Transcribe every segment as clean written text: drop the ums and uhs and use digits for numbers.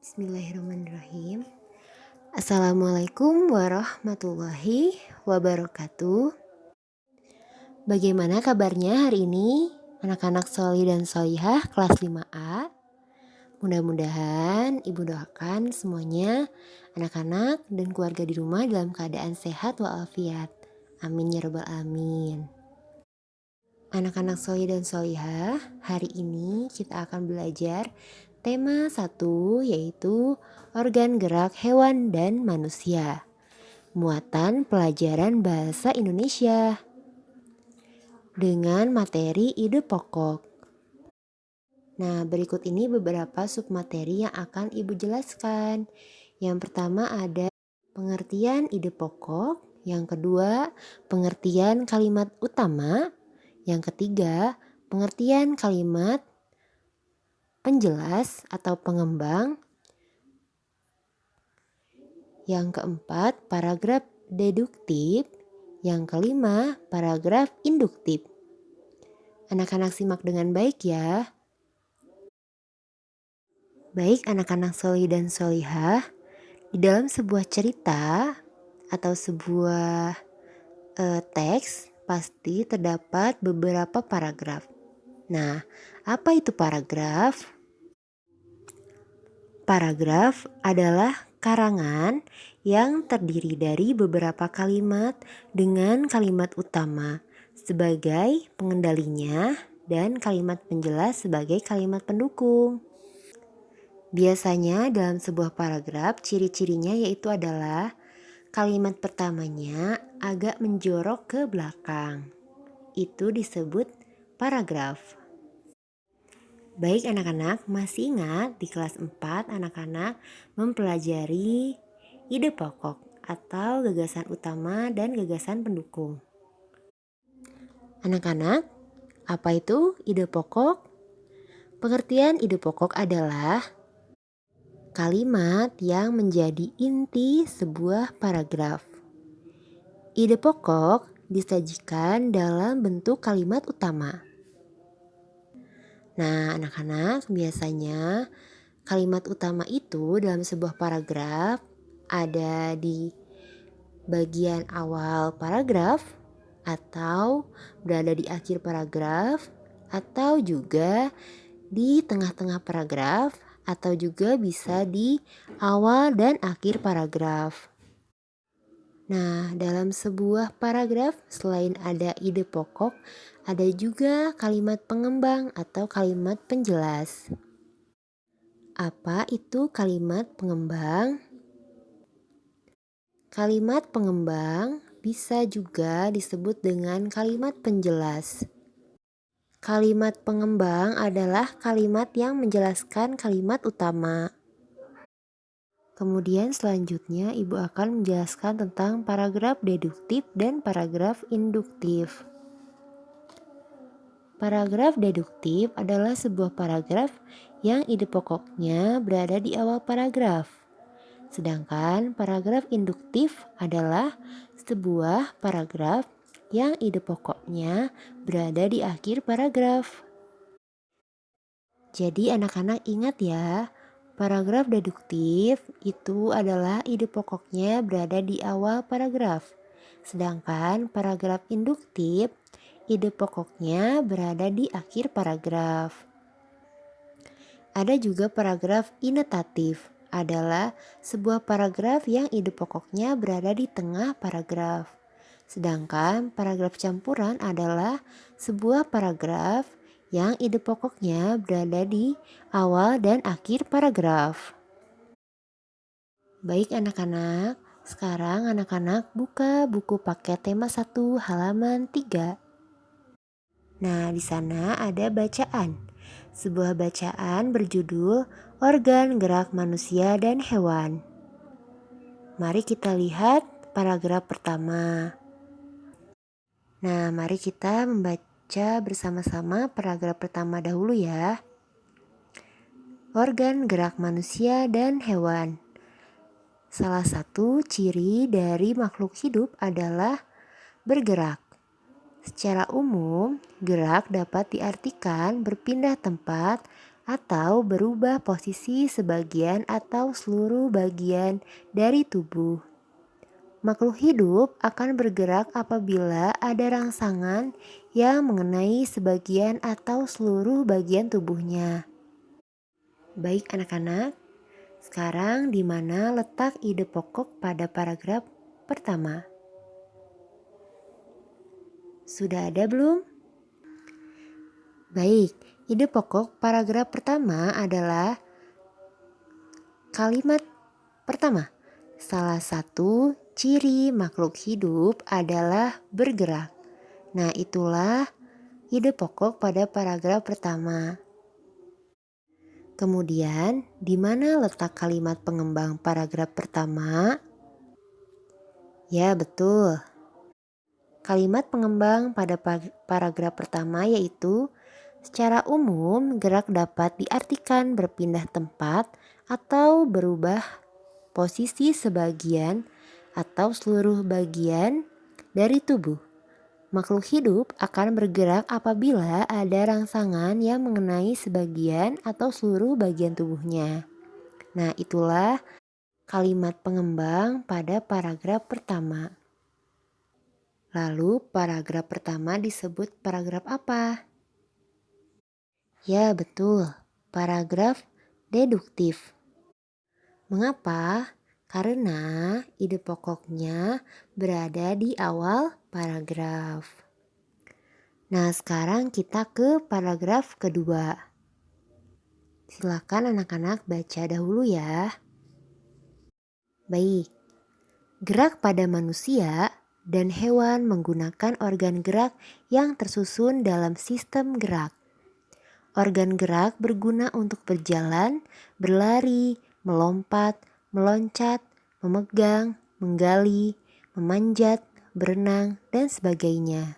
Bismillahirrahmanirrahim. Assalamualaikum warahmatullahi wabarakatuh. Bagaimana kabarnya hari ini? Anak-anak solih dan solihah kelas 5A. Mudah-mudahan ibu doakan semuanya anak-anak dan keluarga di rumah dalam keadaan sehat walafiat. Amin ya rabbal alamin. Anak-anak solih dan solihah, hari ini kita akan belajar tema 1 yaitu organ gerak hewan dan manusia. Muatan pelajaran bahasa Indonesia dengan materi ide pokok. Nah, berikut ini beberapa submateri yang akan ibu jelaskan. Yang pertama ada pengertian ide pokok, yang kedua pengertian kalimat utama, yang ketiga pengertian kalimat penjelas atau pengembang, yang keempat paragraf deduktif, yang kelima paragraf induktif. Anak-anak simak dengan baik ya. Baik anak-anak solih dan solihah, di dalam sebuah cerita atau sebuah teks pasti terdapat beberapa paragraf. Nah, apa itu paragraf? Paragraf adalah karangan yang terdiri dari beberapa kalimat dengan kalimat utama sebagai pengendalinya dan kalimat penjelas sebagai kalimat pendukung. Biasanya dalam sebuah paragraf ciri-cirinya yaitu adalah kalimat pertamanya agak menjorok ke belakang. Itu disebut paragraf. Baik anak-anak, masih ingat di kelas 4 anak-anak mempelajari ide pokok atau gagasan utama dan gagasan pendukung. Anak-anak, apa itu ide pokok? Pengertian ide pokok adalah kalimat yang menjadi inti sebuah paragraf. Ide pokok disajikan dalam bentuk kalimat utama. Nah, anak-anak, biasanya kalimat utama itu dalam sebuah paragraf ada di bagian awal paragraf atau berada di akhir paragraf atau juga di tengah-tengah paragraf atau juga bisa di awal dan akhir paragraf. Nah, dalam sebuah paragraf selain ada ide pokok, ada juga kalimat pengembang atau kalimat penjelas. Apa itu kalimat pengembang? Kalimat pengembang bisa juga disebut dengan kalimat penjelas. Kalimat pengembang adalah kalimat yang menjelaskan kalimat utama. Kemudian selanjutnya ibu akan menjelaskan tentang paragraf deduktif dan paragraf induktif. Paragraf deduktif adalah sebuah paragraf yang ide pokoknya berada di awal paragraf. Sedangkan paragraf induktif adalah sebuah paragraf yang ide pokoknya berada di akhir paragraf. Jadi anak-anak ingat ya, paragraf deduktif itu adalah ide pokoknya berada di awal paragraf. Sedangkan paragraf induktif ide pokoknya berada di akhir paragraf. Ada juga paragraf inetatif, adalah sebuah paragraf yang ide pokoknya berada di tengah paragraf. Sedangkan paragraf campuran adalah sebuah paragraf yang ide pokoknya berada di awal dan akhir paragraf. Baik anak-anak, sekarang anak-anak buka buku paket tema 1 halaman 3. Nah, di sana ada bacaan. Sebuah bacaan berjudul Organ Gerak Manusia dan Hewan. Mari kita lihat paragraf pertama. Nah, mari kita membaca bersama-sama paragraf pertama dahulu ya. Organ gerak manusia dan hewan. Salah satu ciri dari makhluk hidup adalah bergerak. Secara umum, gerak dapat diartikan berpindah tempat atau berubah posisi sebagian atau seluruh bagian dari tubuh. Makhluk hidup akan bergerak apabila ada rangsangan yang mengenai sebagian atau seluruh bagian tubuhnya. Baik anak-anak, sekarang di mana letak ide pokok pada paragraf pertama? Sudah ada belum? Baik, ide pokok paragraf pertama adalah kalimat pertama. Salah satu ciri makhluk hidup adalah bergerak. Nah, itulah ide pokok pada paragraf pertama. Kemudian, di mana letak kalimat pengembang paragraf pertama? Ya, betul. Kalimat pengembang pada paragraf pertama yaitu secara umum gerak dapat diartikan berpindah tempat atau berubah posisi sebagian atau seluruh bagian dari tubuh. Makhluk hidup akan bergerak apabila ada rangsangan yang mengenai sebagian atau seluruh bagian tubuhnya. Nah, itulah kalimat pengembang pada paragraf pertama. Lalu paragraf pertama disebut paragraf apa? Ya betul, paragraf deduktif. Mengapa? Karena ide pokoknya berada di awal paragraf. Nah, sekarang kita ke paragraf kedua. Silakan anak-anak baca dahulu ya. Baik, gerak pada manusia dan hewan menggunakan organ gerak yang tersusun dalam sistem gerak. Organ gerak berguna untuk berjalan, berlari, melompat, meloncat, memegang, menggali, memanjat, berenang, dan sebagainya.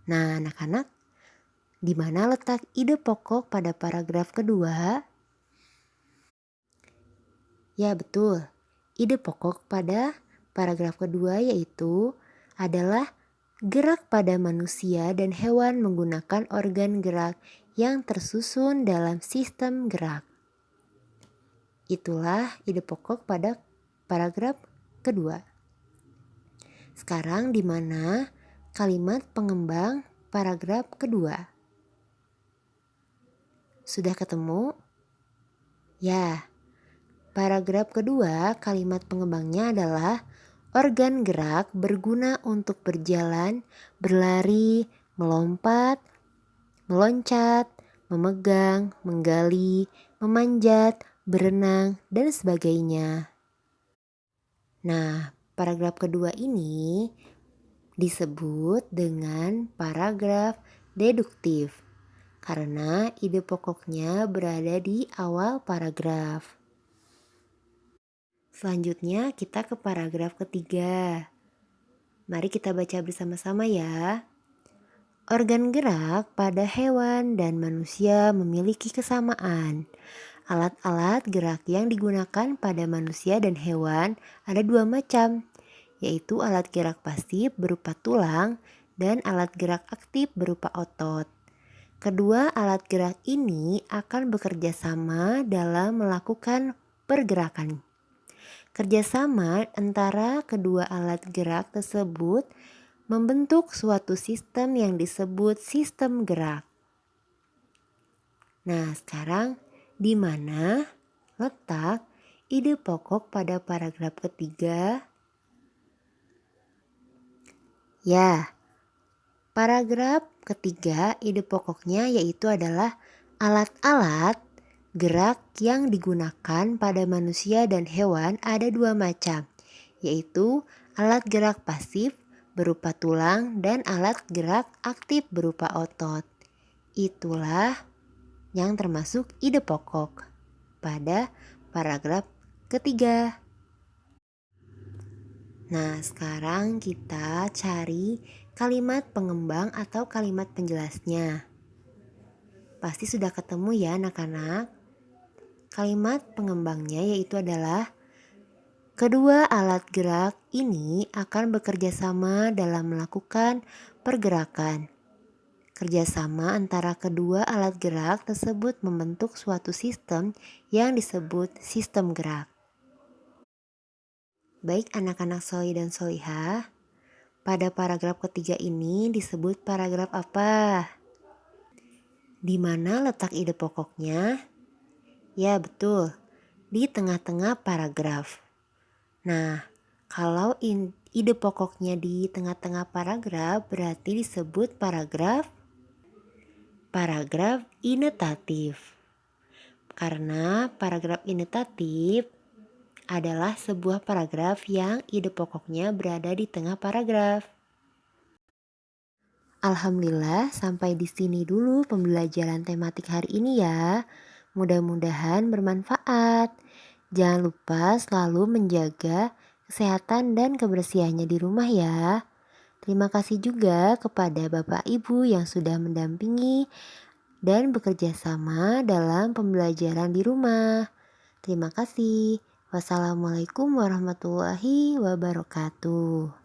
Nah, anak-anak, di mana letak ide pokok pada paragraf kedua? Ya, betul. Ide pokok pada paragraf kedua yaitu adalah gerak pada manusia dan hewan menggunakan organ gerak yang tersusun dalam sistem gerak. Itulah ide pokok pada paragraf kedua. Sekarang di mana kalimat pengembang paragraf kedua? Sudah ketemu? Ya, paragraf kedua kalimat pengembangnya adalah organ gerak berguna untuk berjalan, berlari, melompat, meloncat, memegang, menggali, memanjat, berenang, dan sebagainya. Nah, paragraf kedua ini disebut dengan paragraf deduktif karena ide pokoknya berada di awal paragraf. Selanjutnya kita ke paragraf ketiga. Mari kita baca bersama-sama ya. Organ gerak pada hewan dan manusia memiliki kesamaan. Alat-alat gerak yang digunakan pada manusia dan hewan ada dua macam, yaitu alat gerak pasif berupa tulang dan alat gerak aktif berupa otot. Kedua alat gerak ini akan bekerja sama dalam melakukan pergerakan. Kerjasama antara kedua alat gerak tersebut membentuk suatu sistem yang disebut sistem gerak. Nah, sekarang di mana letak ide pokok pada paragraf ketiga? Ya, paragraf ketiga ide pokoknya yaitu adalah alat-alat gerak yang digunakan pada manusia dan hewan ada dua macam, yaitu alat gerak pasif berupa tulang dan alat gerak aktif berupa otot. Itulah yang termasuk ide pokok pada paragraf ketiga. Nah, sekarang kita cari kalimat pengembang atau kalimat penjelasnya. Pasti sudah ketemu ya anak-anak. Kalimat pengembangnya yaitu adalah kedua alat gerak ini akan bekerja sama dalam melakukan pergerakan. Kerjasama antara kedua alat gerak tersebut membentuk suatu sistem yang disebut sistem gerak. Baik anak-anak soli dan solihah, pada paragraf ketiga ini disebut paragraf apa? Di mana letak ide pokoknya? Ya betul, di tengah-tengah paragraf. Nah, kalau ide pokoknya di tengah-tengah paragraf berarti disebut paragraf inetatif. Karena paragraf inetatif adalah sebuah paragraf yang ide pokoknya berada di tengah paragraf. Alhamdulillah, sampai di sini dulu pembelajaran tematik hari ini ya. Mudah-mudahan bermanfaat. Jangan lupa selalu menjaga kesehatan dan kebersihannya di rumah ya. Terima kasih juga kepada Bapak Ibu yang sudah mendampingi dan bekerja sama dalam pembelajaran di rumah. Terima kasih. Wassalamualaikum warahmatullahi wabarakatuh.